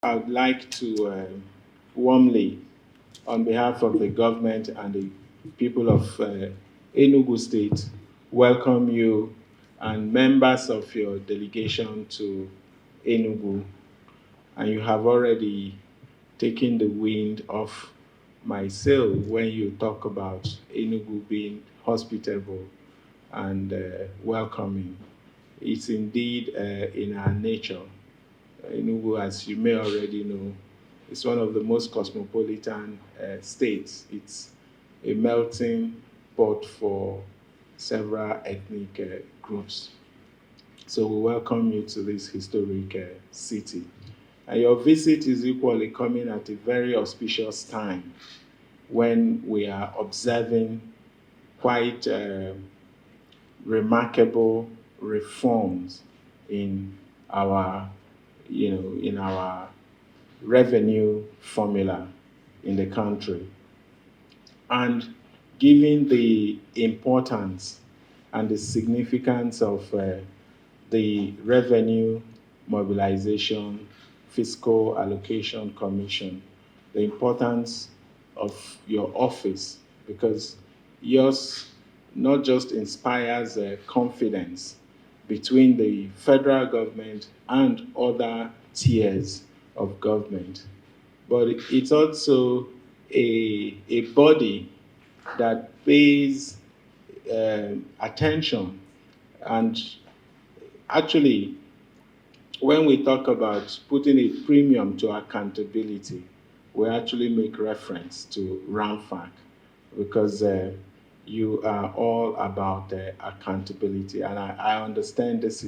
I would like to warmly, on behalf of the government and the people of Enugu State, welcome you and members of your delegation to Enugu. And you have already taken the wind off my sail when you talk about Enugu being hospitable and welcoming. It's indeed in our nature. Enugu, as you may already know, is one of the most cosmopolitan states. It's a melting pot for several ethnic groups. So we welcome you to this historic city. And your visit is equally coming at a very auspicious time when we are observing quite remarkable reforms in our, in our revenue formula in the country. And given the importance and the significance of the Revenue Mobilization Fiscal Allocation Commission, the importance of your office, because yours not just inspires confidence between the federal government and other tiers of government, but it's also a body that pays attention. And actually, when we talk about putting a premium to accountability, we actually make reference to RAMFAC because you are all about accountability. And I understand it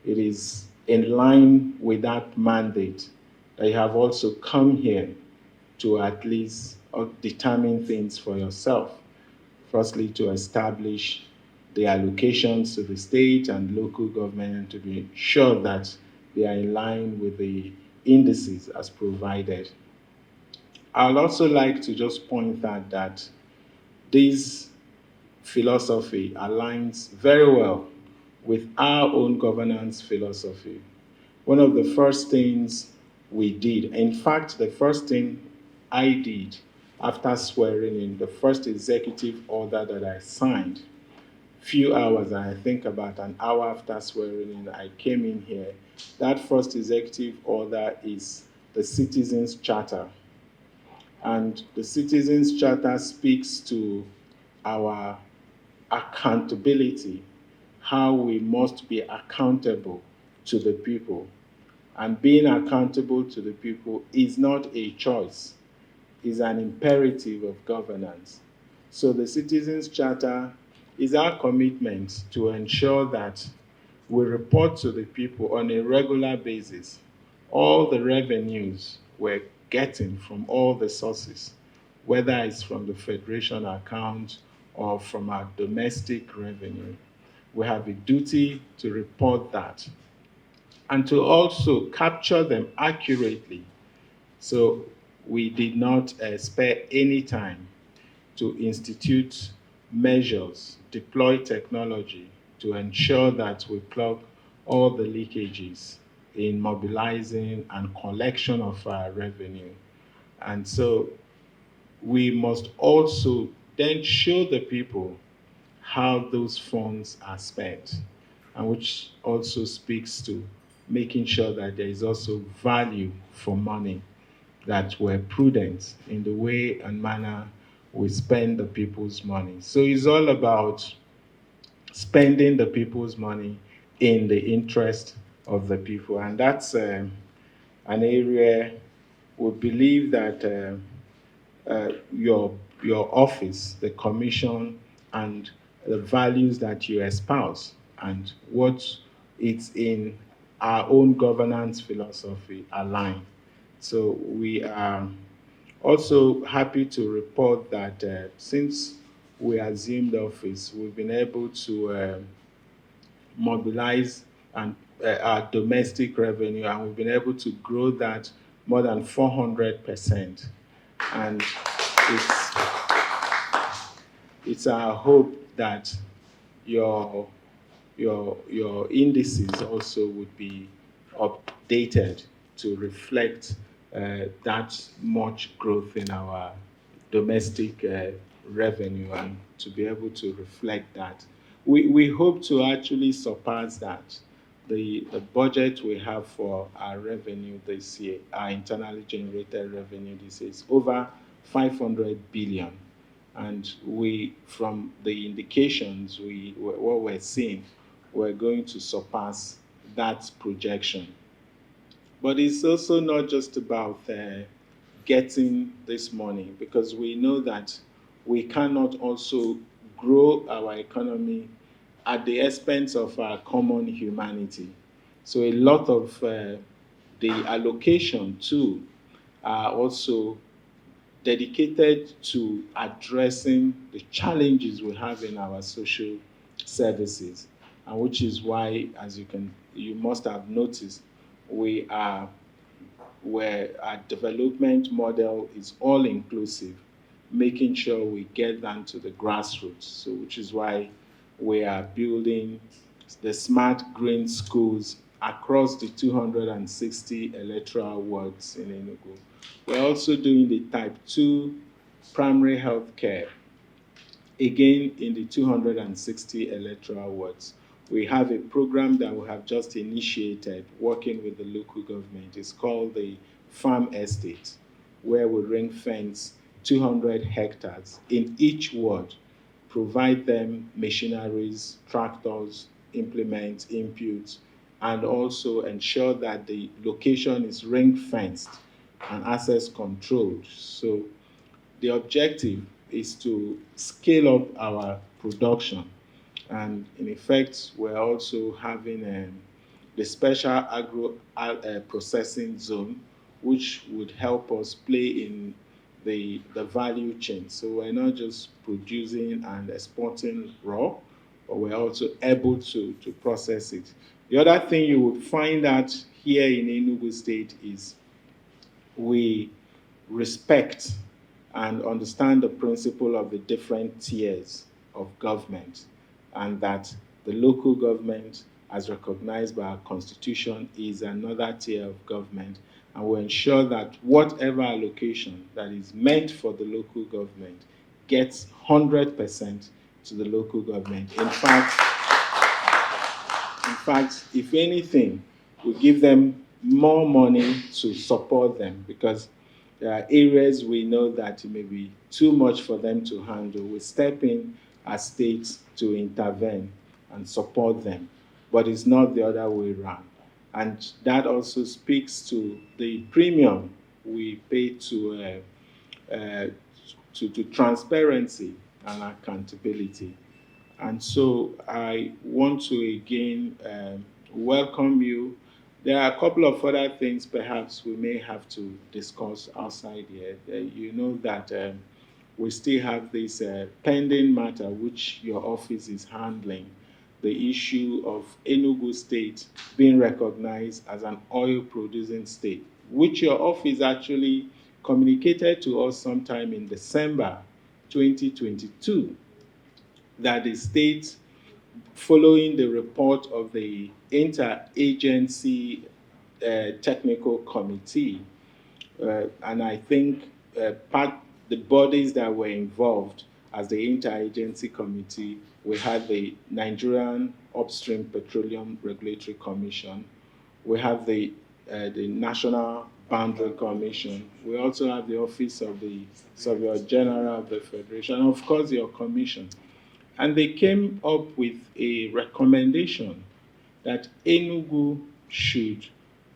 is in line with that mandate that you have also come here to at least determine things for yourself. Firstly, to establish the allocations to the state and local government and to be sure that they are in line with the indices as provided. I'd also like to just point out that this philosophy aligns very well with our own governance philosophy. One of the first things we did, in fact, the first thing I did after swearing in, the first executive order that I signed, few hours, I think about an hour after swearing in, I came in here. That first executive order is the Citizens Charter. And the Citizens Charter speaks to our accountability, how we must be accountable to the people. And being accountable to the people is not a choice, it's an imperative of governance. So the Citizens Charter is our commitment to ensure that we report to the people on a regular basis all the revenues we're getting from all the sources, whether it's from the Federation account or from our domestic revenue. We have a duty to report that and to also capture them accurately. So we did not spare any time to institute measures, deploy technology to ensure that we plug all the leakages in mobilizing and collection of our revenue. And so we must also then show the people how those funds are spent, and which also speaks to making sure that there is also value for money, that we're prudent in the way and manner we spend the people's money. So it's all about spending the people's money in the interest of the people. And that's an area we believe that your office, the commission, and the values that you espouse and what it's in our own governance philosophy align. So we are also happy to report that since we assumed office, we've been able to mobilize and our domestic revenue, and we've been able to grow that more than 400%. And it's it's our hope that your your indices also would be updated to reflect that much growth in our domestic revenue, and to be able to reflect that. We hope to actually surpass that. The budget we have for our revenue this year, our internally generated revenue this year, is over 500 billion. And from the indications, what we're seeing, we're going to surpass that projection. But it's also not just about getting this money, because we know that we cannot also grow our economy at the expense of our common humanity. So a lot of the allocation too are also dedicated to addressing the challenges we have in our social services, and which is why, as you must have noticed, we are where our development model is all inclusive, making sure we get down to the grassroots. So, which is why we are building the smart green schools across the 260 electoral wards in Enugu. We're also doing the type 2 primary health care, again in the 260 electoral wards. We have a program that we have just initiated working with the local government. It's called the Farm Estate, where we ring fence 200 hectares in each ward, provide them machineries, tractors, implements, inputs, and also ensure that the location is ring fenced and access controlled. So the objective is to scale up our production. And in effect, we're also having the special agro processing zone, which would help us play in the value chain. So we're not just producing and exporting raw, but we're also able to process it. The other thing you would find out here in Enugu State is we respect and understand the principle of the different tiers of government, and that the local government, as recognized by our constitution, is another tier of government, and we ensure that whatever allocation that is meant for the local government gets 100% to the local government. In fact, if anything, we give them more money to support them, because there are areas we know that it may be too much for them to handle. We step in as states to intervene and support them, but it's not the other way around. And that also speaks to the premium we pay to transparency and accountability. And so I want to again welcome you. There are a couple of other things perhaps we may have to discuss outside here. You know that we still have this pending matter which your office is handling, the issue of Enugu State being recognized as an oil producing state, which your office actually communicated to us sometime in December 2022, that the state, following the report of the interagency technical committee, and I think the bodies that were involved as the interagency committee, we had the Nigerian Upstream Petroleum Regulatory Commission, we have the National Boundary Commission, we also have the Office of the Surveyor General of the Federation, and of course your commission. And they came up with a recommendation that Enugu should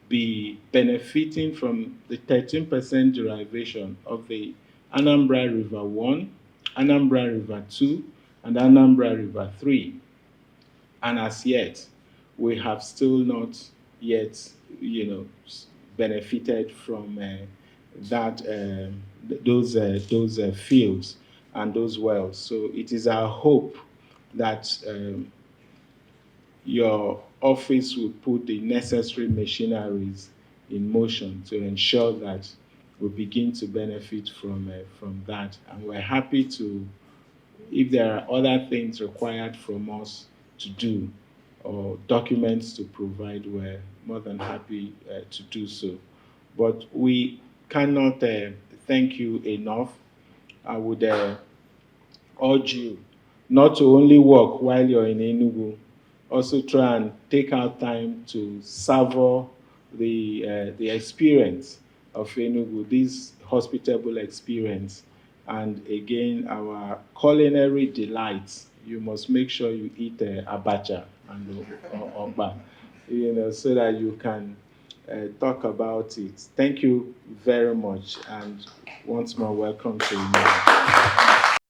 be benefiting from the 13% derivation of the Anambra River 1, Anambra River 2, and Anambra River 3. And as yet, we have still not yet, benefited from those fields and those wells. So it is our hope that your office will put the necessary machineries in motion to ensure that we begin to benefit from that. And we're happy to, if there are other things required from us to do or documents to provide, we're more than happy to do so. But we cannot thank you enough. I would urge you not to only work while you're in Enugu, also try and take out time to savor the experience of Enugu, this hospitable experience, and again our culinary delights. You must make sure you eat abacha and oba, so that you can talk about it. Thank you very much, and once more, welcome to you.